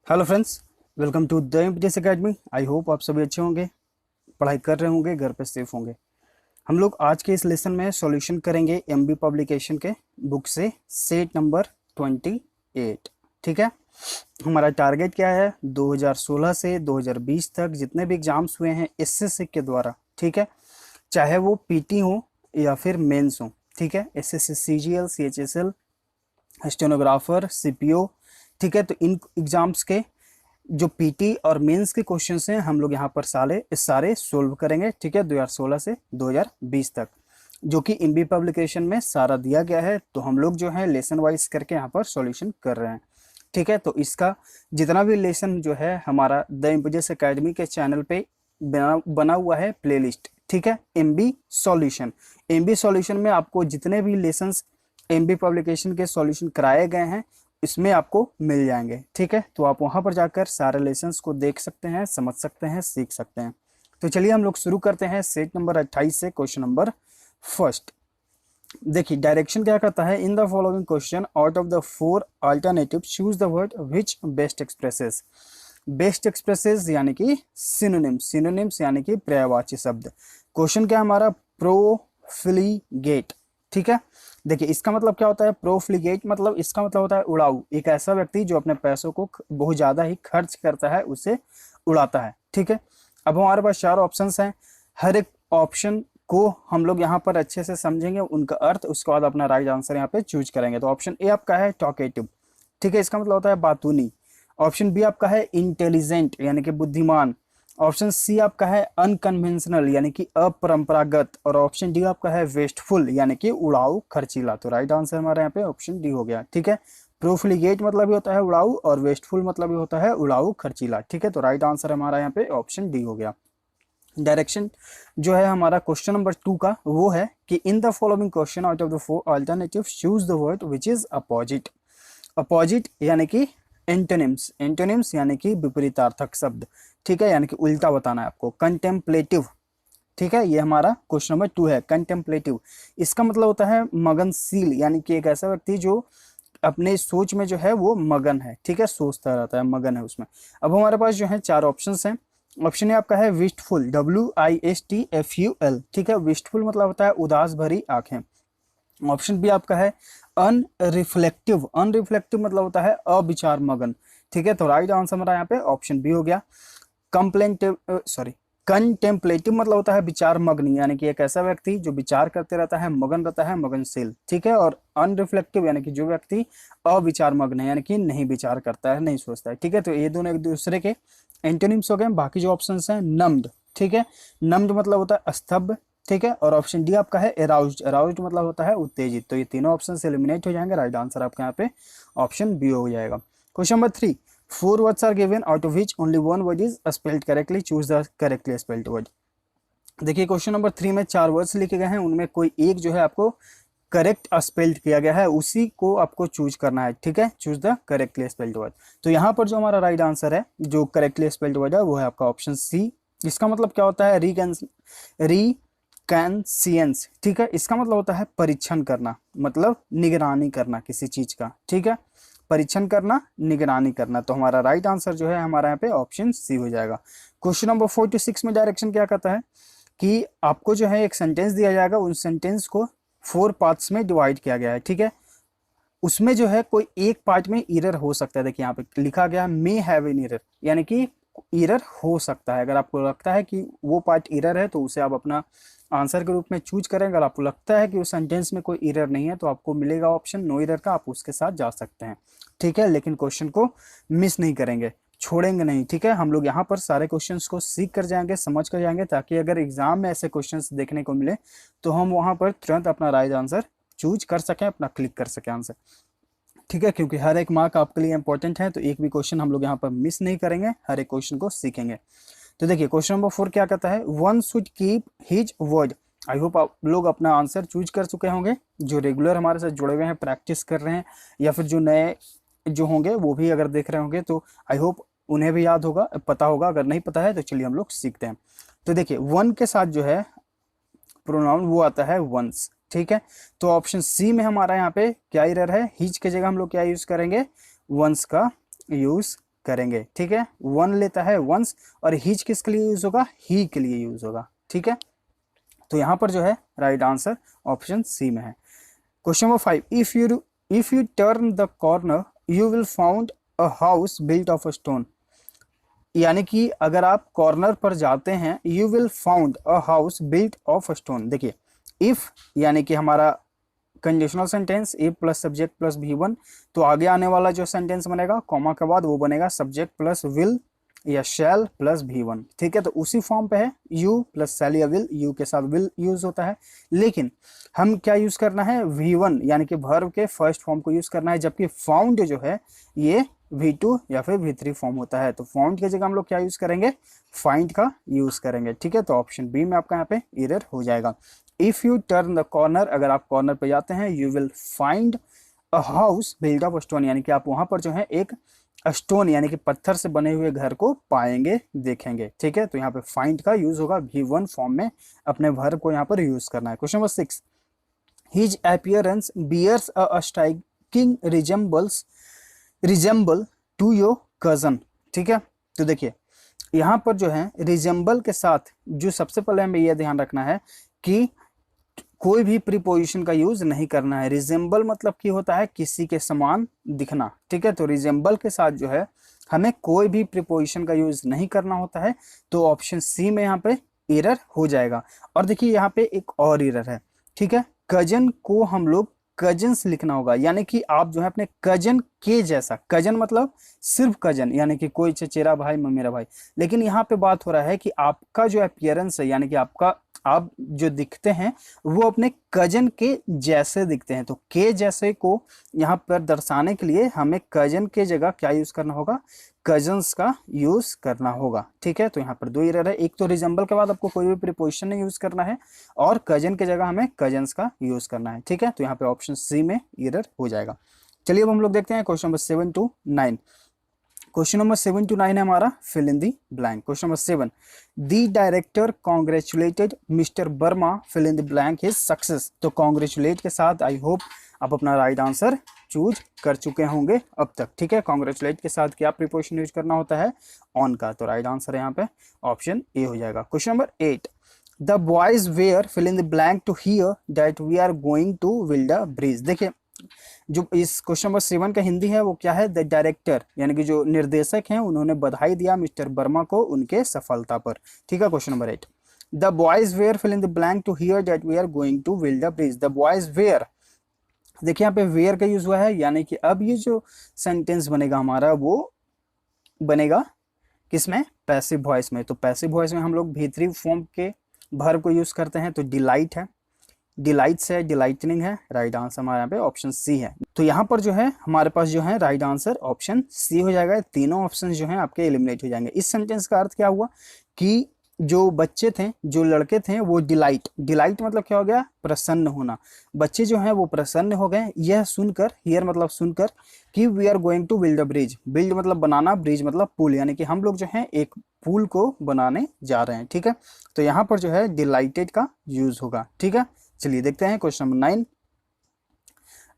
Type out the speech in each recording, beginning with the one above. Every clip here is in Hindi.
Hello friends, welcome to the MPTS academy. I hope आप सभी अच्छे होंगे, पढ़ाई कर रहे होंगे, घर पे सेफ होंगे। हम लोग आज के इस लेसन में सॉल्यूशन करेंगे एमबी पब्लिकेशन के बुक से सेट नंबर 28। ठीक है। हमारा टारगेट क्या है? 2016 से 2020 तक जितने भी एग्जाम्स हुए हैं एसएससी के द्वारा, ठीक है, चाहे वो पीटी हो या फिर मेंस हो, ठीक है, SSC CGL, CHSL, stenographer, CPO, ठीक है। तो इन एग्जाम्स के जो पीटी और मेंस के क्वेश्चंस हैं हम लोग यहाँ पर सारे सोल्व करेंगे, ठीक है, 2016 से 2020 तक, जो कि एमबी पब्लिकेशन में सारा दिया गया है। तो हम लोग जो है लेसन वाइज करके यहाँ पर सॉल्यूशन कर रहे हैं, ठीक है। तो इसका जितना भी लेसन जो है हमारा द एमपीटीएस एकेडमी के चैनल पे बना हुआ है प्लेलिस्ट, ठीक है, एमबी सॉल्यूशन। एमबी सॉल्यूशन में आपको जितने भी लेसन्स एमबी पब्लिकेशन के सॉल्यूशन कराए गए हैं इसमें आपको मिल जाएंगे, ठीक है। तो आप वहां पर जाकर सारे लेसन्स को देख सकते हैं, समझ सकते हैं, सीख सकते हैं। तो चलिए हम लोग शुरू करते हैं सेट नंबर 28 से क्वेश्चन नंबर फर्स्ट। देखिए डायरेक्शन क्या करता है, in the following question out of the four alternative choose the word which best expresses. Best expresses यानी कि सिनोनिम्स, सिनोनिम्स यानी कि पर्यायवाची शब्द। क्वेश्चन क्या हमारा? प्रोफ्लिगेट, ठीक है। देखिए इसका मतलब क्या होता है? प्रोफ्लिगेट मतलब इसका मतलब होता है उड़ाऊ। एक ऐसा व्यक्ति जो अपने पैसों को बहुत ज्यादा ही खर्च करता है, उसे उड़ाता है, ठीक है। अब हमारे पास चार ऑप्शंस हैं, हर एक ऑप्शन को हम लोग यहाँ पर अच्छे से समझेंगे, उनका अर्थ, उसके बाद अपना राइट आंसर यहाँ पे चूज करेंगे। तो ऑप्शन ए आपका है टॉकेटिव, ठीक है, इसका मतलब होता है बातूनी। ऑप्शन बी आपका है इंटेलिजेंट यानी कि बुद्धिमान। ऑप्शन सी आपका है अनकन्वेंशनल यानी कि अपरंपरागत। और ऑप्शन डी आपका है वेस्टफुल यानी कि उड़ाऊ, खर्चीला। तो राइट आंसर हमारे यहाँ पे ऑप्शन डी हो गया, ठीक है। प्रोफ्लिगेट मतलब भी होता है उड़ाऊ और वेस्टफुल मतलब भी होता है उड़ाऊ, खर्चीला, ठीक है। तो राइट आंसर हमारा यहाँ पे ऑप्शन डी हो गया। डायरेक्शन जो है हमारा क्वेश्चन नंबर 2 का वो है कि in the following question out of the four alternative choose the word which is opposite. Opposite यानी कि एंटोनिम्स, एंटोनिम्स यानी कि विपरीतार्थक शब्द, ठीक है, यानी कि उल्टा बताना है आपको। कंटेम्पलेटिव, ठीक है, ये हमारा क्वेश्चन नंबर 2 है। कंटेम्पलेटिव इसका मतलब होता है मगनशील यानी कि एक ऐसा व्यक्ति जो अपने सोच में जो है वो मगन है, ठीक है, सोचता रहता है, मगन है उसमें। अब हमारे पास जो है चार ऑप्शंस हैं। ऑप्शन ए आपका है विस्टफुल, WISTFUL, ठीक है, विस्टफुल मतलब होता है उदास भरी आंखें। ऑप्शन बी आपका है अनरिफ्लेक्टिव, अनरिफ्लेक्टिव मतलब होता है अविचार मगन, ठीक है। तो राइट आंसर हमारा यहाँ पे ऑप्शन बी हो गया। कंटेम्पलेटिव मतलब होता है विचार मग्न यानी कि एक ऐसा व्यक्ति जो विचार करते रहता है, मगन रहता है, मगनशील, ठीक है। और अनरिफ्लेक्टिव यानी कि जो व्यक्ति अविचार मग्न है यानी कि नहीं विचार करता है, नहीं सोचता है, ठीक है। तो ये दोनों एक दूसरे के एंटोनिम्स हो गए। बाकी जो ऑप्शन हैं नम्ड, ठीक है, नम्ड मतलब होता है स्तब्ध, ठीक है। और ऑप्शन डी आपका है एराउज्ड, एराउज्ड मतलब होता है उत्तेजित। तो ये तीनों ऑप्शन एलिमिनेट हो जाएंगे, राइट आंसर आपका यहाँ पे ऑप्शन बी हो जाएगा। Question number 3, four words are given out of which only one word is spelled correctly, choose the correctly spelled word. देखिए क्वेश्चन नंबर 3 में चार वर्ड्स लिखे गए हैं, उनमें कोई एक जो है आपको करेक्ट स्पेल्ड किया गया है, उसी को आपको चूज करना है, ठीक है, choose the correctly spelled word. तो यहाँ पर जो हमारा राइट आंसर है जो करेक्टली स्पेल्ड वर्ड है वो है आपका ऑप्शन सी। इसका मतलब क्या होता है? रिकैंसियंस, ठीक है, इसका मतलब होता है परीक्षण करना, मतलब निगरानी करना किसी चीज का, ठीक है, परीक्षण करना, निगरानी करना। तो हमारा राइट आंसर जो है हमारा यहाँ पे ऑप्शन सी हो जाएगा। क्वेश्चन नंबर 4 to 6 में डायरेक्शन क्या कहता है कि आपको जो है एक सेंटेंस दिया जाएगा, उन सेंटेंस को 4 पार्ट्स में डिवाइड किया गया है, ठीक है। उसमें जो है कोई एक पार्ट में एरर हो सकता है। देखिए यहाँ पे लिखा गया मे हैव एन एरर, यानी कि एरर हो सकता है। अगर आपको लगता है कि वो पार्ट एरर है तो उसे आप अपना आंसर के रूप में चूज करें। अगर आपको लगता है कि उस सेंटेंस में कोई एरर नहीं है तो आपको मिलेगा ऑप्शन नो एरर का, आप उसके साथ जा सकते हैं, ठीक है। लेकिन क्वेश्चन को मिस नहीं करेंगे, छोड़ेंगे नहीं, ठीक है। हम लोग यहाँ पर सारे क्वेश्चंस को सीख कर जाएंगे, समझ कर जाएंगे, ताकि अगर एग्जाम में ऐसे क्वेश्चंस देखने को मिले तो हम वहाँ पर तुरंत अपना राइट आंसर चूज कर सकें, अपना क्लिक कर सकें आंसर, ठीक है। क्योंकि हर एक मार्क आपके लिए इंपॉर्टेंट है, तो एक भी क्वेश्चन हम लोग यहाँ पर मिस नहीं करेंगे, हर एक क्वेश्चन को सीखेंगे। तो देखिए क्वेश्चन नंबर 4 क्या कहता है, one should keep his word. I hope आप लोग अपना आंसर चूज कर चुके होंगे, जो रेगुलर हमारे साथ जुड़े हुए हैं, प्रैक्टिस कर रहे हैं, या फिर जो नए जो होंगे वो भी अगर देख रहे होंगे तो आई होप उन्हें भी याद होगा, पता होगा। अगर नहीं पता है तो चलिए हम लोग सीखते हैं। तो देखिए वन के साथ जो है प्रोनाउन वो आता है वंस, ठीक है। तो ऑप्शन सी में हमारा यहाँ पे क्या एरर है, हिज की जगह हम लोग क्या यूज करेंगे, वंस का यूज करेंगे। ठीक है, वन लेता है वंस, और हिज किसके लिए यूज होगा, ही के लिए यूज होगा। ठीक है, तो यहाँ पर जो है राइट आंसर ऑप्शन सी में है। Question number 5, if U turn the corner you will found a house built of a stone. यानी कि अगर आप कॉर्नर पर जाते हैं, you will found a house built of a stone. देखिए इफ यानी कि हमारा conditional sentence, if plus subject plus V1, तो आगे आने वाला जो सेंटेंस बनेगा कॉमा के बाद वो बनेगा सब्जेक्ट प्लस विल या शैल प्लस V1। ठीक है, तो उसी फॉर्म पे है, यू प्लस शैल या विल, यू के साथ विल यूज होता है, लेकिन हम क्या यूज करना है, V1 यानी कि वर्ब के फर्स्ट फॉर्म को यूज करना है, जबकि फाउंड जो है ये V2 या फिर V3 फॉर्म होता है। तो फाउंड की जगह हम लोग क्या यूज करेंगे, फाइंड का यूज करेंगे। ठीक है, तो ऑप्शन बी में आपका यहाँ पे एरर हो जाएगा। If U turn the corner, अगर आप कॉर्नर पे जाते हैं, you will find a house built of stone, यानी कि आप वहां पर जो है एक स्टोन यानी कि पत्थर से बने हुए घर को पाएंगे, देखेंगे। ठीक है, तो यहाँ पे फाइंड का यूज होगा, V1 फॉर्म में अपने वर्ब को यहाँ पर यूज करना है। Question number 6, his appearance bears a striking resemblance to your cousin. ठीक है, तो देखिए यहाँ पर जो है रिजेंबल के साथ जो सबसे पहले हमें यह ध्यान रखना है कि कोई भी प्रीपोजिशन का यूज नहीं करना है। रिजेंबल मतलब की होता है किसी के समान दिखना। ठीक है, तो रिजेंबल के साथ जो है हमें कोई भी प्रीपोजिशन का यूज नहीं करना होता है, तो ऑप्शन सी में यहाँ पे एरर हो जाएगा। और देखिए यहाँ पे एक और एरर है। ठीक है, कजन को हम लोग कजन्स लिखना होगा, यानी कि आप जो है अपने कजन के जैसा, कजन मतलब सिर्फ कजन यानी कि कोई चचेरा भाई मेरा भाई, लेकिन यहाँ पे बात हो रहा है कि आपका जो अपीयरेंस है यानी कि आप जो दिखते हैं वो अपने कजन के जैसे दिखते हैं। तो के जैसे को यहाँ पर दर्शाने के लिए हमें कजन के जगह क्या यूज करना होगा, कजन्स का यूज करना होगा। ठीक है, तो यहाँ पर दो एरर है, एक तो रिजेंबल के बाद आपको कोई भी प्रीपोजिशन नहीं यूज करना है, और कजन के जगह हमें कजन्स का यूज करना है। ठीक है, तो यहाँ पे ऑप्शन सी में एरर हो जाएगा। चलिए अब हम लोग देखते हैं question number 7 to 9। Question number 7 to 9 है हमारा fill in the blank. Question number 7, the director congratulated mister Verma fill in the blank his success. तो कॉन्ग्रेचुलेट के साथ आई होप आप अपना राइट आंसर चूज कर चुके होंगे अब तक। ठीक है, कॉन्ग्रेचुलेट के साथ क्या प्रीपोजिशन यूज करना होता है, ऑन का, तो राइट आंसर है यहाँ पे ऑप्शन ए हो जाएगा। Question number 8, the boys were fill in the blank to hear that we are going to Wilda bridge. देखिए जो इस क्वेश्चन नंबर 7 का हिंदी है वो क्या है, द डायरेक्टर यानी कि जो निर्देशक हैं उन्होंने बधाई दिया मिस्टर वर्मा को उनके सफलता पर। ठीक है, question number 8, the boys were fill in the blank to hear that we are going to Wilda bridge. The boys were, देखिए यहाँ पे वेयर का यूज हुआ है, यानी कि अब ये जो सेंटेंस बनेगा हमारा वो बनेगा किसमें, पैसिव वॉइस में। तो पैसिव वॉइस में हम लोग V3 फॉर्म के वर्ब को यूज करते हैं, तो डिलाइट है, डिलाइट्स है, डिलाइटनिंग है, राइट आंसर हमारे यहाँ पे ऑप्शन सी है। तो यहाँ पर जो है हमारे पास जो है राइट आंसर ऑप्शन सी हो जाएगा। तीनों ऑप्शन जो हैं आपके एलिमिनेट हो जाएंगे। इस सेंटेंस का अर्थ क्या हुआ कि जो बच्चे थे, जो लड़के थे वो डिलाइट मतलब क्या हो गया, प्रसन्न होना। बच्चे जो हैं वो प्रसन्न हो गए यह सुनकर, हियर मतलब सुनकर, कि we are going to build a bridge. Build मतलब बनाना, ब्रिज मतलब पुल, यानी कि हम लोग जो है एक पुल को बनाने जा रहे हैं। ठीक है, तो यहाँ पर जो है डिलाइटेड का यूज होगा। ठीक है, चलिए देखते हैं question number 9,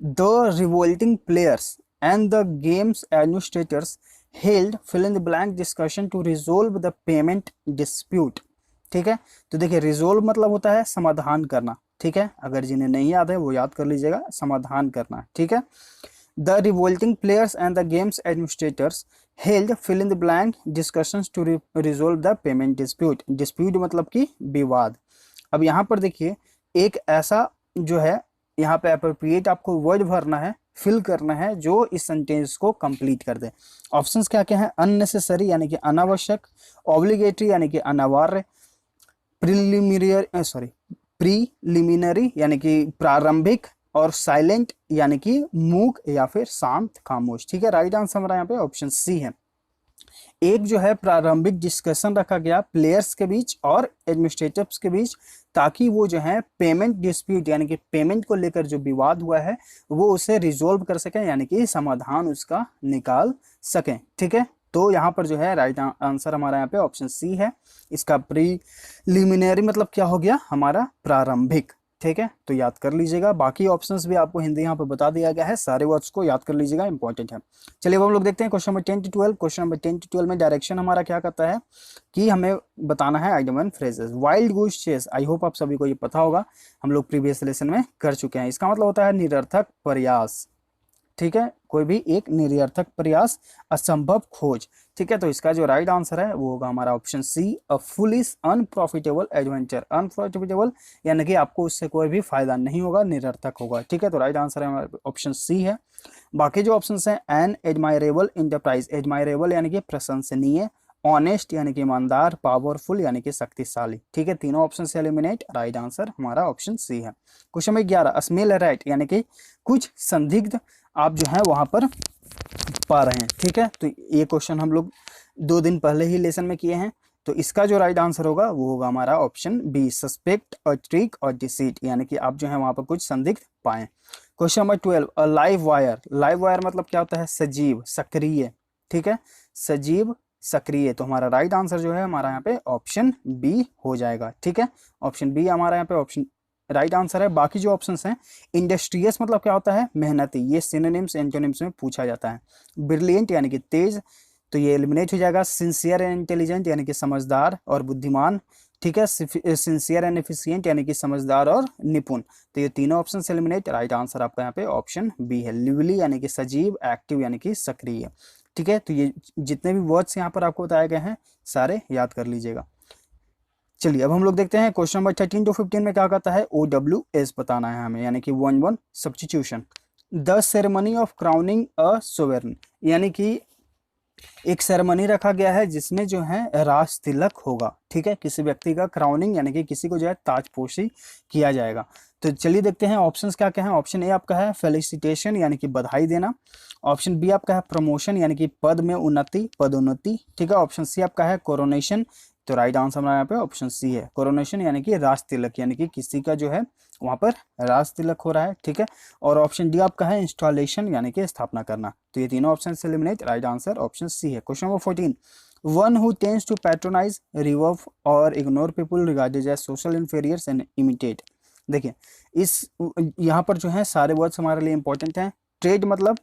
the revolting players and the games administrators held fill in the blank discussion to resolve the payment dispute। ठीक है, तो देखिए रिजोल्व मतलब होता है समाधान करना। ठीक है, अगर जिन्हें नहीं याद है वो याद कर लीजिएगा, समाधान करना। ठीक है, the revolting players and the games administrators held fill in the blank discussions to resolve the payment dispute। Dispute मतलब कि विवाद। अब यहाँ पर देखिए एक ऐसा जो है यहाँ पे अप्रोप्रिएट आपको वर्ड भरना है, फिल करना है जो इस सेंटेंस को कंप्लीट कर दे। ऑप्शंस क्या क्या है, अननेसेसरी यानी कि अनावश्यक, ऑब्लिगेटरी यानी कि अनिवार्य, प्रीलिमिनरी यानी कि प्रारंभिक, और साइलेंट यानी कि मूक या फिर शांत, खामोश। ठीक है, राइट आंसर हमारा यहाँ पे ऑप्शन सी है। एक जो है प्रारंभिक डिस्कशन रखा गया प्लेयर्स के बीच और एडमिनिस्ट्रेटर्स के बीच, ताकि वो जो है पेमेंट डिस्प्यूट यानी कि पेमेंट को लेकर जो विवाद हुआ है वो उसे रिजोल्व कर सकें, यानी कि समाधान उसका निकाल सकें। ठीक है, तो यहाँ पर जो है राइट आंसर हमारा यहाँ पे ऑप्शन सी है। इसका प्रीलिमिनरी मतलब क्या हो गया, हमारा प्रारंभिक। ठीक है, तो याद कर लीजिएगा। बाकी ऑप्शंस भी आपको हिंदी यहाँ पे बता दिया गया है, सारे वर्ड्स को याद कर लीजिएगा, इंपॉर्टेंट है। चलिए अब हम लोग देखते हैं question number 10 to 12। Question number 10 to 12 में डायरेक्शन हमारा क्या करता है कि हमें बताना है item 1 phrases. Wild goose chase, I hope आप सभी को ये पता होगा, हम लोग प्रीवियस लेसन में कर चुके हैं। इसका मतलब होता है निरर्थक प्रयास, ठीक है, कोई भी एक निरर्थक प्रयास, असंभव खोज, ठीक है। तो इसका जो राइट आंसर है वो होगा हमारा option C, a foolish unprofitable adventure. Unprofitable यानी कि आपको उससे कोई भी फायदा नहीं होगा, निरर्थक होगा, ठीक है। तो राइट आंसर है हमारा ऑप्शन सी है। बाकी जो ऑप्शन हैं, एन एडमायरेबल इंटरप्राइज, एडमायरेबल यानी कि प्रशंसनीय, ऑनेस्ट यानी कि ईमानदार, पावरफुल यानी कि शक्तिशाली, ठीक है। तीनों ऑप्शन से एलिमिनेट, राइट आंसर हमारा ऑप्शन सी है। क्वेश्चन नंबर 11, स्मेल राइट यानी कि कुछ संदिग्ध आप जो है वहां पर पा रहे हैं, ठीक है। तो ये क्वेश्चन हम लोग 2 दिन पहले ही लेसन में किए हैं। तो इसका जो राइट आंसर होगा वो होगा हमारा ऑप्शन बी, सस्पेक्ट और ट्रिक और डिसीट, यानी कि आप जो है वहां पर कुछ संदिग्ध पाएं। Question number 12, live wire. Live wire मतलब क्या होता है, सजीव, सक्रिय, ठीक है, सजीव सक्रिय। तो हमारा राइट आंसर जो है हमारा यहाँ पे ऑप्शन बी हो जाएगा, ठीक है। ऑप्शन बी हमारा यहाँ पे ऑप्शन राइट आंसर है। बाकी जो ऑप्शंस हैं, इंडस्ट्रियस मतलब क्या होता है, मेहनती, ये सिनोनिम्स एंटोनिम्स में पूछा जाता है। ब्रिलियंट यानी कि तेज, तो ये एलिमिनेट हो जाएगा। सिंसियर एंड इंटेलिजेंट यानी कि समझदार और बुद्धिमान, ठीक है। सिंसियर एंड एफिशिएंट यानी कि समझदार और निपुण, तो ये तीनों ऑप्शन से एलिमिनेट, राइट आंसर आपका यहाँ पे ऑप्शन बी है। लिवली यानी कि सजीव, एक्टिव यानी कि सक्रिय, ठीक है। तो ये जितने भी वर्ड्स यहाँ पर आपको बताए गए हैं सारे याद कर लीजिएगा। चलिए अब हम लोग देखते हैं क्वेश्चन नंबर 13 to 15 में क्या कहता है, OWS बताना है हमें, यानी कि 1-1 substitution. The ceremony of crowning a sovereign, यानी कि एक सेरेमनी रखा गया है जिसमें जो है राज तिलक होगा, ठीक है, किसी व्यक्ति का क्राउनिंग यानी कि किसी को जो है ताजपोशी किया जाएगा। तो चलिए देखते हैं ऑप्शंस क्या क्या हैं। ऑप्शन ए आपका है फेलिसिटेशन यानी कि बधाई देना। ऑप्शन बी आपका है प्रमोशन यानी कि पद में उन्नति, पदोन्नति, ठीक है। ऑप्शन सी आपका है कोरोनेशन, तो राइट आंसर हमारा यहाँ पे ऑप्शन सी है, कोरोनेशन यानी कि राज तिलक, यानी कि किसी का जो है वहां पर राज तिलक हो रहा है, ठीक है। और ऑप्शन डी आपका है इंस्टॉलेशन यानी कि स्थापना करना। तो ये तीनों ऑप्शन से eliminate, right answer option C है। Question number 14, one who tends to patronize, rebuff और ignore people regarded as social inferiors and imitate. देखिए इस यहाँ पर जो है सारे वर्ड्स हमारे लिए इंपॉर्टेंट हैं। ट्रेड मतलब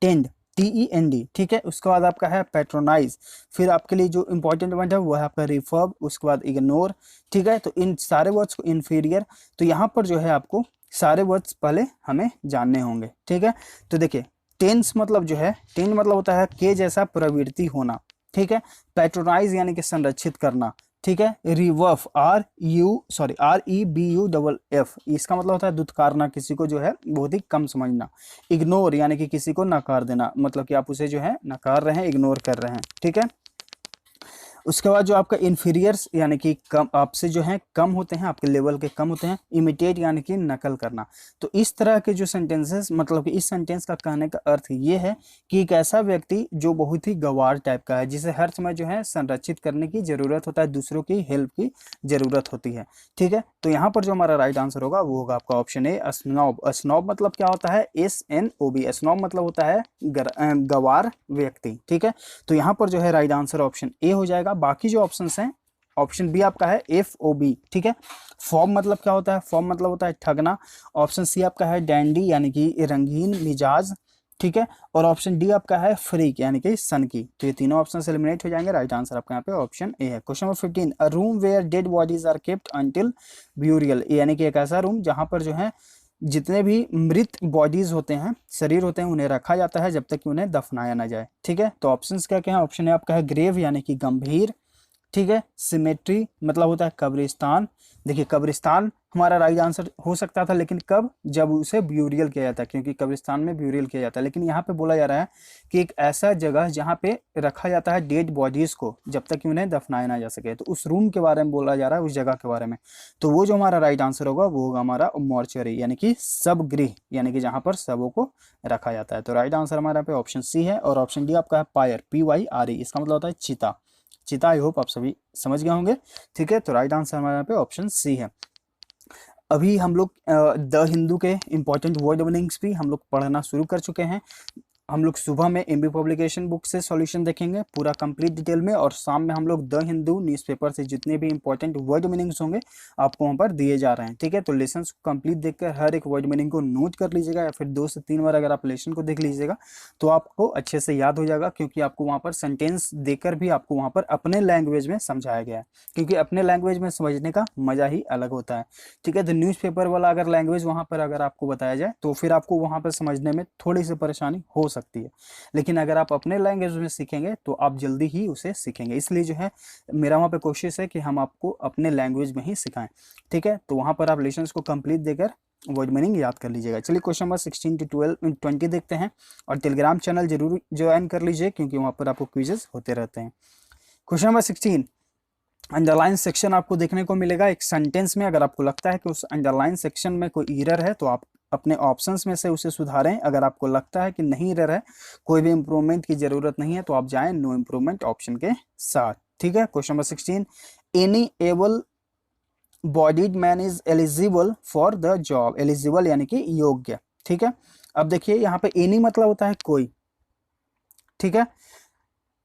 टेंड, TEND, ठीक है। उसके बाद आपका है पैट्रोनाइज, फिर आपके लिए जो इंपॉर्टेंट वर्ड है वो है आपका रिफर्ब, उसके बाद इग्नोर, ठीक है। तो इन सारे वर्ड्स को इन्फीरियर, तो यहाँ पर जो है आपको सारे वर्ड्स पहले हमें जानने होंगे, ठीक है। तो देखिए टेंस मतलब जो है, टेंड मतलब होता है के जैसा प्रवृत्ति होना, ठीक है। पैट्रोनाइज यानी कि संरक्षित करना, ठीक है। रिवर्फ, REBUFF, इसका मतलब होता है दुत्कारना, किसी को जो है बहुत ही कम समझना। इग्नोर यानी कि किसी को नकार देना, मतलब कि आप उसे जो है नकार रहे हैं, इग्नोर कर रहे हैं, ठीक है। उसके बाद जो आपका इन्फीरियर्स यानी कि कम, आपसे जो है कम होते हैं, आपके लेवल के कम होते हैं। इमिटेट यानी कि नकल करना। तो इस तरह के जो सेंटेंसेस, मतलब कि इस सेंटेंस का कहने का अर्थ ये है कि एक ऐसा व्यक्ति जो बहुत ही गंवार टाइप का है, जिसे हर समय जो है संरक्षित करने की जरूरत होता है, दूसरों की हेल्प की जरूरत होती है, ठीक है। तो यहाँ पर जो हमारा राइट आंसर होगा वो होगा आपका ऑप्शन ए, स्नॉब। स्नॉब मतलब क्या होता है, SNOB, स्नॉब मतलब होता है गंवार व्यक्ति, ठीक है। तो यहाँ पर जो है राइट आंसर ऑप्शन ए हो जाएगा। बाकी जो ऑप्शंस हैं, ऑप्शन बी आपका है FOB, ठीक है। फॉर्म मतलब क्या होता है, फॉर्म मतलब होता है ठगना। ऑप्शन सी आपका है डैंडी यानी कि रंगीन मिजाज, ठीक है। और ऑप्शन डी आपका है फ्रीक यानी कि सनकी। तो ये तीनों ऑप्शन से एलिमिनेट हो जाएंगे, राइट आंसर आपका यहाँ पे ऑप्शन ए है। Question number 15, a room where dead bodies are kept until burial, यानी कि एक ऐसा रूम जहां पर जो है जितने भी मृत बॉडीज होते हैं, शरीर होते हैं, उन्हें रखा जाता है जब तक कि उन्हें दफनाया ना जाए, ठीक है। तो ऑप्शंस क्या क्या है, ऑप्शन ए आपका है ग्रेव यानी कि गंभीर, ठीक है। सिमेट्री मतलब होता है कब्रिस्तान। देखिए कब्रिस्तान हमारा राइट आंसर हो सकता था, लेकिन कब, जब उसे ब्यूरियल किया जाता है, क्योंकि कब्रिस्तान में ब्यूरियल किया जाता है। लेकिन यहाँ पे बोला जा रहा है कि एक ऐसा जगह जहाँ पे रखा जाता है डेड बॉडीज को जब तक कि उन्हें दफनाया ना जा सके, तो उस रूम के बारे में बोला जा रहा है, उस जगह के बारे में। तो वो जो हमारा राइट आंसर होगा वो होगा हमारा मॉर्चरी यानी कि सब गृह, यानी कि जहाँ पर शवों को रखा जाता है। तो राइट आंसर हमारा पे ऑप्शन सी है। और ऑप्शन डी आपका है पायर, PYRE, इसका मतलब होता है चिता। चिता आई होप आप सभी समझ गए होंगे, ठीक है। तो राइट आंसर हमारे यहाँ पे ऑप्शन सी है। अभी हम लोग द हिंदू के इंपॉर्टेंट वर्ड मीनिंग्स भी हम लोग पढ़ना शुरू कर चुके हैं। हम लोग सुबह में एमबी पब्लिकेशन बुक से सॉल्यूशन देखेंगे पूरा कंप्लीट डिटेल में, और शाम में हम लोग द हिंदू न्यूज़पेपर से जितने भी इंपॉर्टेंट वर्ड मीनिंग्स होंगे आपको वहाँ पर दिए जा रहे हैं। ठीक है, तो लेसन को कंप्लीट देखकर हर एक वर्ड मीनिंग को नोट कर लीजिएगा, या फिर 2 से 3 बार अगर आप लेसन को देख लीजिएगा तो आपको अच्छे से याद हो जाएगा, क्योंकि आपको वहाँ पर सेंटेंस देकर भी आपको वहाँ पर अपने लैंग्वेज में समझाया गया है, क्योंकि अपने लैंग्वेज में समझने का मजा ही अलग होता है। ठीक है, तो न्यूज़पेपर वाला अगर लैंग्वेज वहाँ पर अगर आपको बताया जाए तो फिर आपको वहाँ पर समझने में थोड़ी सी परेशानी हो सकती है, लेकिन अगर आप अपने लैंग्वेज में सीखेंगे तो आप जल्दी ही उसे सीखेंगे। इसलिए जो है मेरा वहाँ पे कोशिश है कि हम आपको अपने लैंग्वेज में ही सिखाएं। ठीक है, तो वहाँ पर आप लेसन्स को कंप्लीट देकर वर्ड मीनिंग याद कर लीजिएगा। चलिए क्वेश्चन नंबर 16 to 20 देखते हैं, और टेलीग्राम चैनल जरूर ज्वाइन कर लीजिए, क्योंकि वहाँ पर आपको क्विजेस होते रहते हैं। क्वेश्चन नंबर 16, अंडरलाइन सेक्शन आपको देखने को मिलेगा एक सेंटेंस में। अगर आपको लगता है कि उस अंडरलाइन सेक्शन में कोई एरर है तो आप अपने ऑप्शंस में से उसे सुधारें। अगर आपको लगता है कि नहीं एरर है, कोई भी इंप्रूवमेंट की जरूरत नहीं है, तो आप जाएं नो इंप्रूवमेंट ऑप्शन के साथ। ठीक है, question number 16, any able bodied man is eligible for the job. Eligible यानी कि योग्य। ठीक है, अब देखिए यहाँ पे एनी मतलब होता है कोई। ठीक है,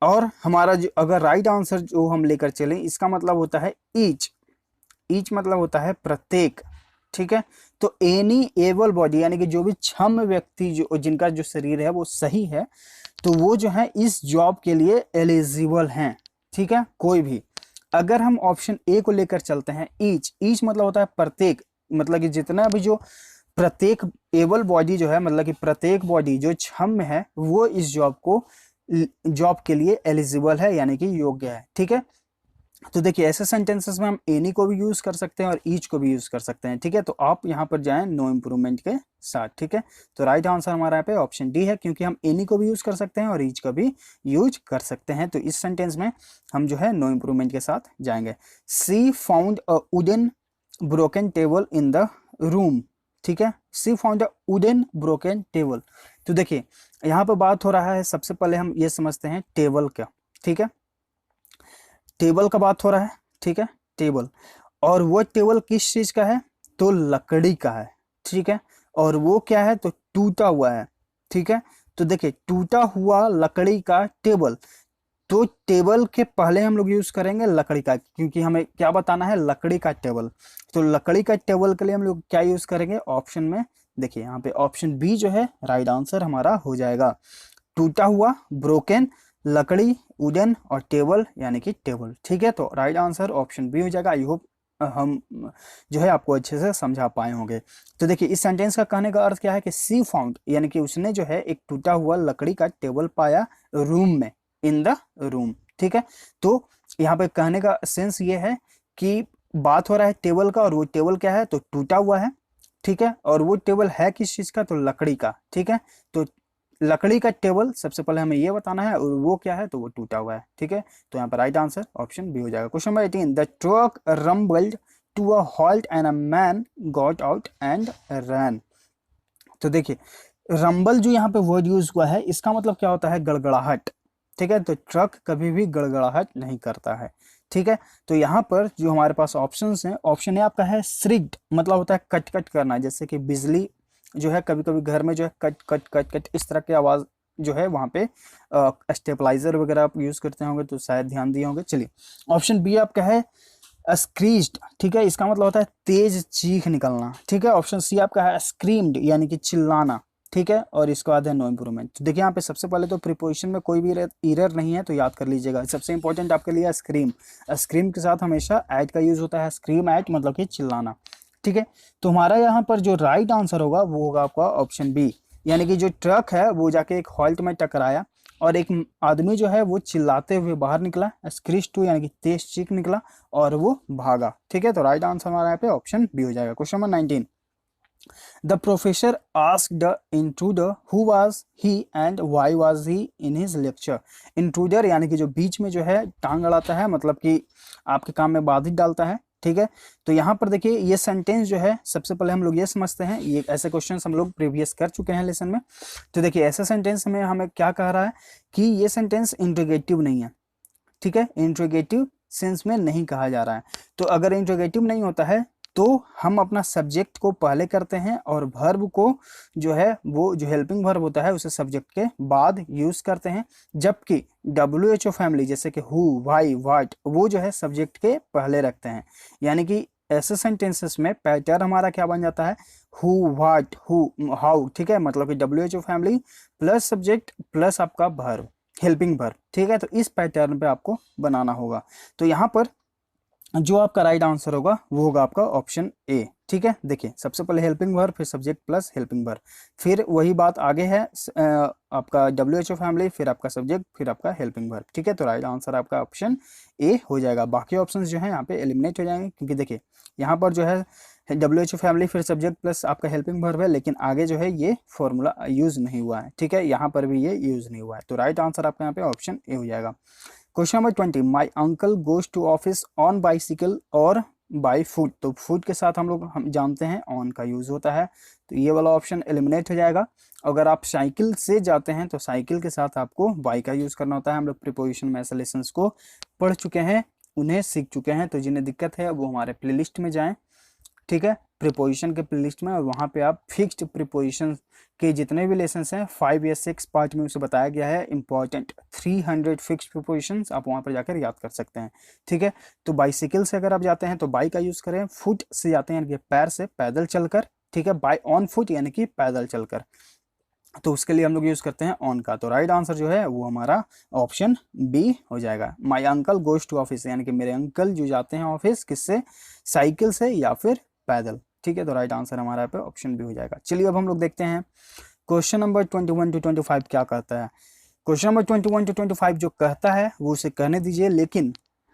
और हमारा जो अगर राइट आंसर जो हम लेकर चलें इसका मतलब होता है ईच। ईच मतलब होता है प्रत्येक। ठीक है, तो एनी एबल बॉडी यानी कि जो भी क्षम व्यक्ति जो जिनका जो शरीर है वो सही है, तो वो जो है इस जॉब के लिए एलिजिबल हैं। ठीक है, कोई भी। अगर हम ऑप्शन ए को लेकर चलते हैं, ईच। ईच मतलब होता है प्रत्येक, मतलब कि जितना भी जो प्रत्येक एबल बॉडी जो है, मतलब कि प्रत्येक बॉडी जो क्षम है वो इस जॉब के लिए एलिजिबल है, यानी कि योग्य है। ठीक है, तो देखिए ऐसे सेंटेंसेस में हम एनी को भी यूज कर सकते हैं और ईच को भी यूज कर सकते हैं। ठीक है, तो आप यहाँ पर जाएं नो इंप्रूवमेंट के साथ। ठीक है, तो राइट आंसर हमारा यहाँ पे ऑप्शन डी है, क्योंकि हम एनी को भी यूज कर सकते हैं और ईच को भी यूज कर सकते हैं। तो इस सेंटेंस में हम जो है नो इंप्रूवमेंट के साथ जाएंगे। She found a wooden broken table in the room. ठीक है, she found a wooden broken table. तो देखिए यहाँ पर बात हो रहा है, सबसे पहले हम ये समझते हैं टेबल क्या। ठीक है, टेबल का बात हो रहा है। ठीक है, टेबल, और वो टेबल किस चीज का है, तो लकड़ी का है। ठीक है, और वो क्या है, तो टूटा हुआ है। ठीक है, तो देखिए टूटा हुआ लकड़ी का टेबल, तो टेबल के पहले हम लोग यूज करेंगे लकड़ी का, क्योंकि हमें क्या बताना है, लकड़ी का टेबल। तो लकड़ी का टेबल के लिए हम लोग क्या यूज करेंगे, ऑप्शन में देखिए यहाँ पे ऑप्शन बी जो है राइट आंसर हमारा हो जाएगा। टूटा हुआ, ब्रोकन, लकड़ी, वुडन और टेबल यानी कि टेबल। ठीक है, तो राइट आंसर ऑप्शन बी हो जाएगा। आई होप हम जो है आपको अच्छे से समझा पाए होंगे। तो देखिए इस सेंटेंस का कहने का अर्थ क्या है कि सी फाउंड यानी कि उसने जो है एक टूटा हुआ लकड़ी का टेबल पाया रूम में, इन द रूम। ठीक है, तो यहाँ पे कहने का सेंस ये है कि बात हो रहा है टेबल का, और वो टेबल क्या है, तो टूटा हुआ है। ठीक है, और वो टेबल है किस चीज का, तो लकड़ी का। ठीक है, तो लकड़ी का टेबल सबसे पहले हमें ये बताना है, और वो क्या है, तो वो टूटा हुआ है। ठीक है, तो यहाँ पर राइट आंसर ऑप्शन बी हो जाएगा। Question number 18, the truck rumbled to a halt and a man got out and ran. तो देखिए रंबल जो यहाँ पे वर्ड यूज हुआ है, इसका मतलब क्या होता है, गड़गड़ाहट। ठीक है, तो ट्रक कभी भी गड़गड़ाहट नहीं करता है। ठीक है, तो यहाँ पर जो हमारे पास ऑप्शंस हैं, ऑप्शन ए आपका है श्रिक्ड, मतलब होता है कट कट करना, जैसे कि बिजली जो है कभी कभी घर में जो है कट कट कट कट इस तरह की आवाज जो है वहाँ पे स्टेबलाइजर वगैरह आप यूज करते होंगे तो शायद ध्यान दिए होंगे। चलिए ऑप्शन बी आपका है स्क्रीज्ड। ठीक है, इसका मतलब होता है तेज चीख निकलना। ठीक है, ऑप्शन सी आपका है स्क्रीम्ड यानी कि चिल्लाना। ठीक है, और इसके बाद है नो इंप्रूवमेंट। तो देखिए यहाँ पे सबसे पहले तो प्रीपोजिशन में कोई भी एरर नहीं है, तो याद कर लीजिएगा। सबसे इंपॉर्टेंट आपके लिए स्क्रीम। स्क्रीम के साथ हमेशा एट का यूज होता है, स्क्रीम एट मतलब कि चिल्लाना। ठीक है, तो हमारा यहाँ पर जो राइट आंसर होगा वो होगा आपका ऑप्शन बी, यानी कि जो ट्रक है वो जाके एक हॉल्ट में टकराया और एक आदमी जो है वो चिल्लाते हुए बाहर निकला, स्क्रीच टू यानी कि तेज चीख निकला और वो भागा। ठीक है, तो राइट आंसर हमारा यहाँ पे ऑप्शन बी हो जाएगा। Question number 19, the professor asked the intruder who was he and why was he in his lecture. Intruder यानी कि जो बीच में जो है टांग अड़ाता है, मतलब कि आपके काम में बाधित डालता है। ठीक है, तो यहाँ पर देखिए ये सेंटेंस जो है सबसे पहले हम लोग ये समझते हैं, ये ऐसे क्वेश्चन हम लोग प्रीवियस कर चुके हैं लेसन में। तो देखिए ऐसा सेंटेंस में हमें क्या कह रहा है कि ये सेंटेंस इंट्रोगेटिव नहीं है। ठीक है, इंट्रोगेटिव सेंस में नहीं कहा जा रहा है। तो अगर इंट्रोगेटिव नहीं होता है तो हम अपना सब्जेक्ट को पहले करते हैं और वर्ब को जो है वो जो हेल्पिंग वर्ब होता है उसे सब्जेक्ट के बाद यूज करते हैं, जबकि WHO फैमिली जैसे कि हु, व्हाई, व्हाट वो जो है सब्जेक्ट के पहले रखते हैं। यानी कि ऐसे सेंटेंसेस में पैटर्न हमारा क्या बन जाता है, हु, व्हाट, हु, हाउ, ठीक है, मतलब कि WHO family plus subject plus आपका वर्ब, हेल्पिंग वर्ब, ठीक है। तो इस पैटर्न पे आपको बनाना होगा। तो यहाँ पर जो आपका राइट आंसर होगा वो होगा आपका ऑप्शन ए, ठीक है। देखिए सबसे पहले हेल्पिंग वर्ब, फिर सब्जेक्ट प्लस हेल्पिंग वर्ब, फिर वही बात आगे है आपका WHO फैमिली, फिर आपका सब्जेक्ट, फिर आपका हेल्पिंग वर्ब, ठीक है। तो राइट आंसर आपका ऑप्शन ए हो जाएगा। बाकी ऑप्शंस जो है यहाँ पे एलिमिनेट हो जाएंगे, क्योंकि देखिए यहाँ पर जो है WHO फैमिली फिर सब्जेक्ट प्लस आपका हेल्पिंग वर्ब है, लेकिन आगे जो है ये फॉर्मूला यूज नहीं हुआ है, ठीक है। यहाँ पर भी ये यूज नहीं हुआ है, तो राइट आंसर आपका यहाँ पे ऑप्शन ए हो जाएगा। Question number 20, my uncle goes to office on bicycle or by foot. तो फुट के साथ हम जानते हैं ऑन का यूज होता है, तो ये वाला ऑप्शन एलिमिनेट हो जाएगा। अगर आप साइकिल से जाते हैं तो साइकिल के साथ आपको बाई का यूज करना होता है। हम लोग प्रीपोजिशन में ऐसे लेसन्स को पढ़ चुके हैं, उन्हें सीख चुके हैं, तो जिन्हें दिक्कत है वो हमारे प्लेलिस्ट में जाएं, ठीक है, प्रीपोजिशन के प्लेलिस्ट में, और वहाँ पे आप फिक्स्ड प्रीपोजिशन के जितने भी लेसन्स हैं 5 या 6 पार्ट में उसे बताया गया है, इंपॉर्टेंट 300 फिक्स्ड प्रीपोजिशंस आप वहाँ पर जाकर याद कर सकते हैं, ठीक है। तो बाइसिकल से अगर आप जाते हैं तो बाई का यूज़ करें, फुट से जाते हैं यानी कि पैर से, पैदल चलकर, ठीक है, बाई ऑन फुट यानी कि पैदल चलकर, तो उसके लिए हम लोग यूज़ करते हैं ऑन का। तो राइट आंसर जो है वो हमारा ऑप्शन बी हो जाएगा। My uncle goes to office, यानी कि मेरे अंकल जो जाते हैं ऑफिस किससे, साइकिल से या फिर पैदल, ठीक है। तो राइट आंसर हमारा पे ऑप्शन बी हो जाएगा। चलिए अब हम लोग देखते हैं क्वेश्चन नंबर 21 to 25 क्या कहता है। क्वेश्चन नंबर 21 to 25 जो कहता है वो उसे कहने दीजिए, लेकिन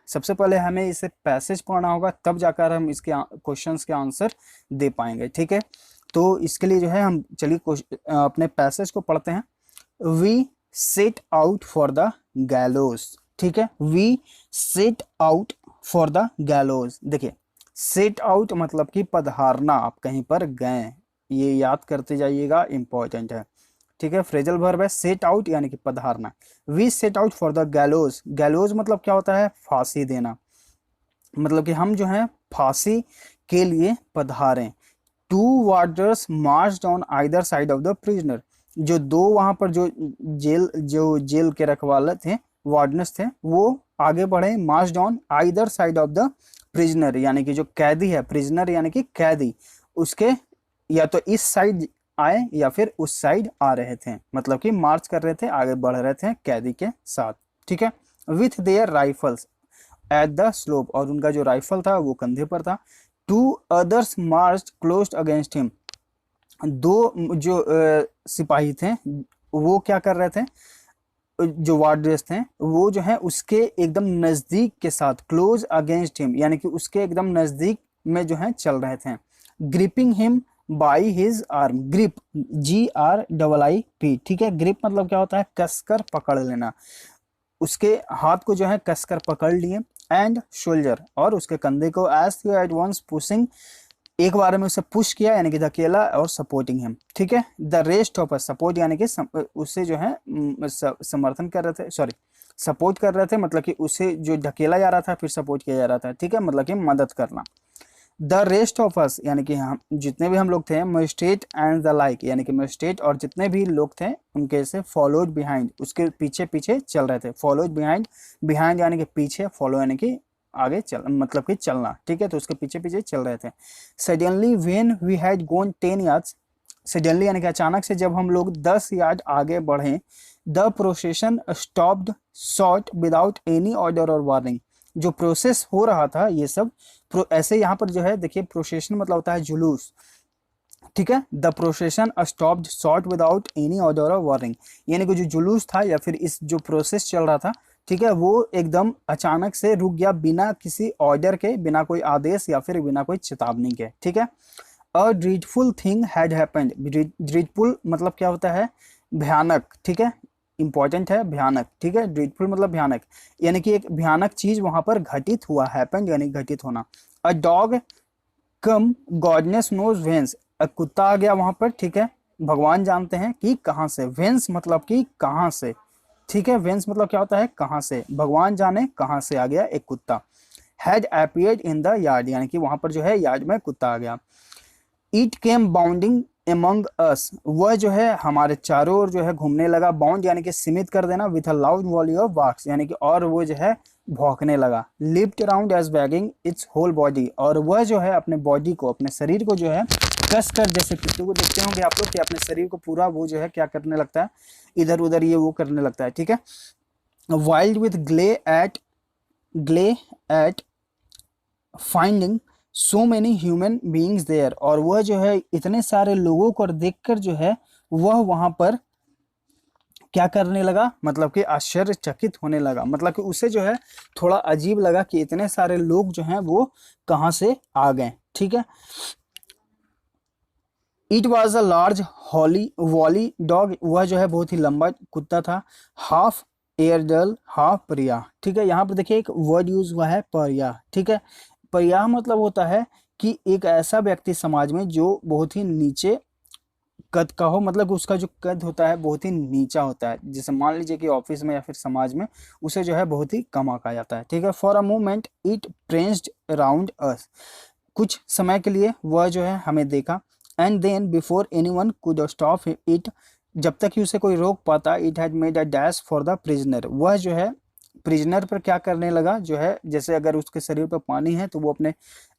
सबसे पहले हमें इसे पैसेज पढ़ना होगा, तब जाकर हम इसके क्वेश्चंस के आंसर दे पाएंगे, ठीक है। तो इसके लिए जो है हम चलिए अपने पैसेज को पढ़ते हैं। We set out for the gallows, ठीक है, we set out for the gallows. देखिए सेट आउट मतलब कि पधारना, आप कहीं पर गए, ये याद करते जाइएगा, इंपॉर्टेंट है, ठीक है। फ्रेजल वर्ब है सेट आउट यानी कि पधारना। We set out for the gallows, gallows मतलब क्या होता है, फांसी देना, मतलब कि हम जो है फांसी के लिए पधारें। Two warders marched on either side of the prisoner, जो दो वहां पर जो जेल के रखवाले थे, वार्डनर्स थे, वो आगे बढ़े, marched on either side of the prisoner, यानी कि जो कैदी है, प्रिजनर यानी कि कैदी, उसके या तो इस साइड आए या फिर उस साइड आ रहे थे, मतलब कि मार्च कर रहे थे, आगे बढ़ रहे थे कैदी के साथ, ठीक है। With their rifles at the slope, और उनका जो राइफल था वो कंधे पर था। Two others march close against him, दो जो सिपाही थे वो क्या कर रहे थे, जो वार्डर्स थे वो जो है उसके एकदम नजदीक के साथ, क्लोज अगेंस्ट हिम यानी कि उसके एकदम नजदीक में जो है चल रहे थे। Gripping him by his arm, grip GRIIP, ठीक है। ग्रिप मतलब क्या होता है, कसकर पकड़ लेना, उसके हाथ को जो है कसकर पकड़ लिए। एंड शोल्जर, और उसके कंधे को, एज एट वंस पुशिंग, एक बार में उसे पुश किया यानी कि धकेला, और सपोर्टिंग हिम, ठीक है। The rest of us, support यानी कि उससे जो है समर्थन कर रहे थे, सॉरी सपोर्ट कर रहे थे, मतलब कि उसे जो धकेला जा रहा था फिर सपोर्ट किया जा रहा था, ठीक है, मतलब कि मदद करना। द रेस्ट ऑफ अस यानी कि हम जितने भी हम लोग थे, मजिस्ट्रेट एंड द लाइक यानी कि मजिस्ट्रेट और जितने भी लोग थे उनके से, फॉलोड बिहाइंड उसके पीछे पीछे चल रहे थे, फॉलोड बिहाइंड, बिहाइंड यानी कि पीछे, फॉलो यानी कि आगे चल, मतलब कि चलना, ठीक है, तो उसके पीछे पीछे चल रहे थे। Suddenly when we had gone 10 yards, suddenly यानी कि अचानक से जब हम लोग 10 यार्ड आगे बढ़े, the procession stopped short without any order or warning, जो प्रोसेस हो रहा था ये सब ऐसे, यहाँ पर जो है देखिए प्रोसेशन मतलब होता है जुलूस, ठीक है। The procession stopped short without any order or warning, यानी कि जो जुलूस था या फिर इस जो प्रोसेस चल रहा था, ठीक है, वो एकदम अचानक से रुक गया, बिना किसी ऑर्डर के, बिना कोई आदेश या फिर बिना कोई चेतावनी के, ठीक है। अ ड्रीडफुल थिंग हैड हैपेंड, ड्रीडफुल मतलब क्या होता है, भयानक, ठीक है, इंपॉर्टेंट है, भयानक, ठीक है। ड्रीडफुल मतलब भयानक, यानी कि एक भयानक चीज वहां पर घटित हुआ, हैपेंड यानी घटित होना। A dog come goodness knows whence, कुत्ता आ गया वहां पर, ठीक है, भगवान जानते हैं कि कहां से, वेंस मतलब कि कहां से, ठीक है, वेंस मतलब क्या होता है, कहां से, भगवान जाने कहां से आ गया एक कुत्ता। Had appeared in the yard, यानी कि वहां पर जो है यार्ड में कुत्ता आ गया। इट केम बाउंडिंग एमंग अस, वह जो है हमारे चारों ओर जो है घूमने लगा। बाउंड यानी कि सीमित कर देना, with a loud volley of barks, यानी कि और वो जो है भौंकने लगा। Leaped around us wagging its whole body, और वह जो है अपने बॉडी को, अपने शरीर को जो है कस कर, जैसे कुत्ते को देखते होंगे आप लोग कि अपने शरीर को पूरा वो जो है क्या करने लगता है, इधर उधर ये वो करने लगता है, ठीक है। Wild with glee at finding so many human beings there, और वह जो है इतने सारे लोगों को देखकर जो है वह वहां पर क्या करने लगा, मतलब कि आश्चर्यचकित होने लगा, मतलब कि उसे जो है थोड़ा अजीब लगा कि इतने सारे लोग जो हैं वो कहां से आ गए, ठीक है। It was a large woolly dog, वह जो है बहुत ही लंबा कुत्ता था। हाफ एयरडल हाफ परिया, ठीक है। यहाँ पर देखिए एक वर्ड यूज हुआ है परिया, ठीक है। परिया मतलब होता है कि एक ऐसा व्यक्ति समाज में जो बहुत ही नीचे कद का हो, मतलब उसका जो कद होता है बहुत ही नीचा होता है, जैसे मान लीजिए कि ऑफिस में या फिर समाज में उसे जो है बहुत ही कम आंका जाता है, ठीक है। For a moment it pranced around us, कुछ समय के लिए वह जो है हमें देखा। And then before anyone could stop it, जब तक कि उसे कोई रोक पाता, it had made a dash for the prisoner, वह जो है प्रिजनर पर क्या करने लगा, जो है जैसे अगर उसके शरीर पर पानी है तो वो अपने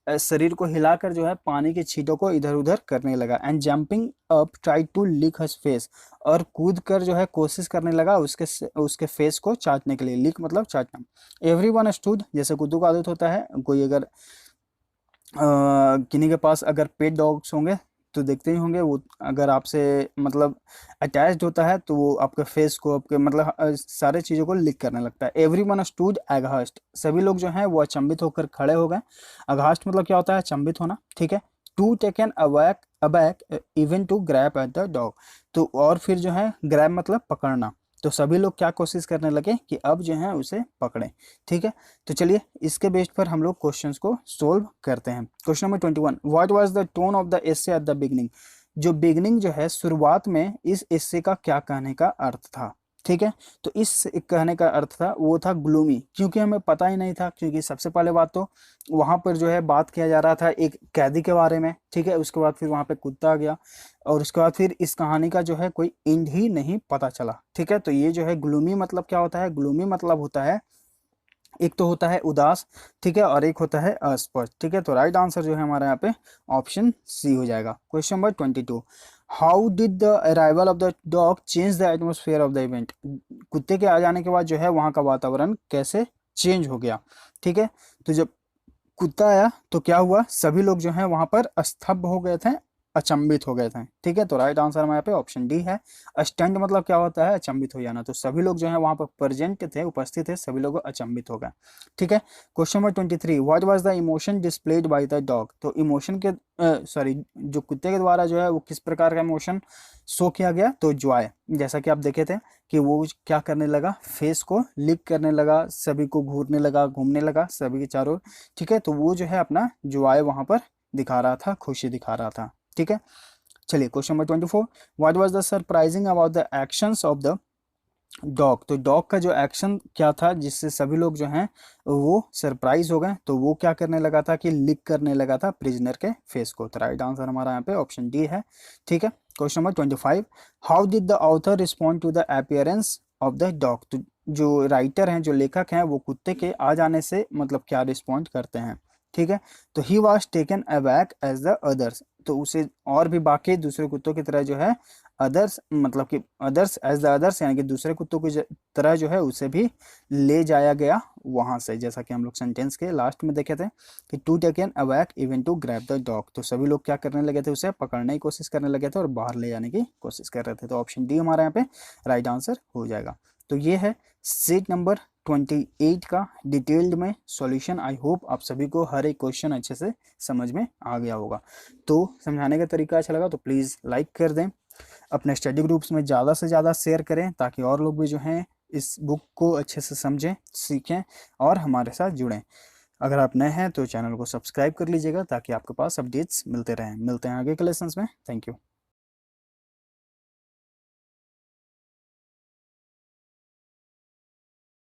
शरीर को हिलाकर जो है पानी के छींटों को इधर उधर करने लगा। And jumping up try to lick his face, और कूद कर जो है कोशिश करने लगा उसके फेस को चाटने के लिए। लिक मतलब चाटना। एवरी वन स्टूड, जैसे कुत्तों का आदत होता है, कोई अगर किन्हीं के पास अगर पेट डॉग्स होंगे तो देखते ही होंगे, वो अगर आपसे मतलब अटैच्ड होता है तो वो आपके फेस को, आपके मतलब सारे चीज़ों को लिक करने लगता है। एवरी वन स्टूड एगहास्ट, सभी लोग जो हैं वो अचंभित होकर खड़े हो गए। अगहास्ट मतलब क्या होता है, अचंभित होना, ठीक है। Too taken aback even to grab at the dog, तो और फिर जो है ग्रैब मतलब पकड़ना, तो सभी लोग क्या कोशिश करने लगे कि अब जो है उसे पकड़ें, ठीक है। तो चलिए इसके बेस पर हम लोग क्वेश्चंस को सोल्व करते हैं। Question number 21, what was the tone of the essay at the beginning, जो बिगनिंग जो है शुरुआत में इस एसे का क्या कहने का अर्थ था, ठीक है। तो इस कहने का अर्थ था वो था ग्लूमी, क्योंकि हमें पता ही नहीं था, क्योंकि सबसे पहले बात तो वहां पर जो है बात किया जा रहा था एक कैदी के बारे में, ठीक है। उसके बाद फिर वहां पे कुत्ता आ गया, और उसके बाद फिर इस कहानी का जो है कोई एंड ही नहीं पता चला, ठीक है। तो ये जो है ग्लूमी मतलब क्या होता है, ग्लूमी मतलब होता है एक तो होता है उदास, ठीक है, और एक होता है अस्पष्ट, ठीक है। तो राइट आंसर जो है हमारा यहाँ पे ऑप्शन सी हो जाएगा। Question number 22, how did the arrival of the dog change the atmosphere of the event, कुत्ते के आ जाने के बाद जो है वहाँ का वातावरण कैसे चेंज हो गया, ठीक है। तो जब कुत्ता आया तो क्या हुआ, सभी लोग जो है वहां पर स्तब्ध हो गए थे, अचंभित हो गए थे, ठीक है। तो राइट आंसर हमारे पे ऑप्शन डी है। स्टंट मतलब क्या होता है, अचंभित हो जाना, तो सभी लोग जो है वहां पर प्रेजेंट थे, उपस्थित थे, सभी लोग अचंभित हो गए, ठीक है। Question number 23, what was the emotion displayed by the dog, तो इमोशन के सॉरी जो कुत्ते के द्वारा जो है वो किस प्रकार का इमोशन शो किया गया, तो जॉय, जैसा कि आप देखे थे कि वो क्या करने लगा, फेस को लिक करने लगा, सभी को घूरने लगा, घूमने लगा सभी के चारों, ठीक है। तो वो जो है अपना जॉय वहां पर दिखा रहा था, खुशी दिखा रहा था, ठीक है। चलिए question number 24, what was the surprising about the actions of the dog, तो डॉग का जो एक्शन क्या था जिससे सभी लोग जो हैं वो सरप्राइज हो गए, तो वो क्या करने लगा था कि लिक करने लगा था प्रिजनर के फेस को। तो राइट आंसर हमारा यहाँ पे ऑप्शन डी है, ठीक है। Question number 25, how did the author respond to the appearance of the dog, तो जो राइटर हैं, जो लेखक हैं, वो कुत्ते के आ जाने से मतलब क्या रिस्पॉन्ड करते हैं, ठीक है। तो he was taken aback as the others, तो उसे और भी बाकी दूसरे कुत्तों की तरह जो है अदर्स मतलब कि अदर्स एज द अदर्स यानी कि दूसरे कुत्तों की तरह जो है उसे भी ले जाया गया वहां से, जैसा कि हम लोग सेंटेंस के लास्ट में देखे थे कि too taken aback even to grab the dog, तो सभी लोग क्या करने लगे थे, उसे पकड़ने की कोशिश करने लगे थे और बाहर ले जाने की कोशिश कर रहे थे। तो ऑप्शन डी हमारे यहाँ पे राइट आंसर हो जाएगा। तो ये है सीट नंबर 28 का डिटेल्ड में सॉल्यूशन। आई होप आप सभी को हर एक क्वेश्चन अच्छे से समझ में आ गया होगा। तो समझाने का तरीका अच्छा लगा तो प्लीज़ लाइक कर दें, अपने स्टडी ग्रुप्स में ज़्यादा से ज़्यादा शेयर करें ताकि और लोग भी जो हैं इस बुक को अच्छे से समझें, सीखें और हमारे साथ जुड़ें। अगर आप नए हैं तो चैनल को सब्सक्राइब कर लीजिएगा ताकि आपके पास अपडेट्स मिलते रहें। मिलते हैं आगे के लेसन्स में। Thank you.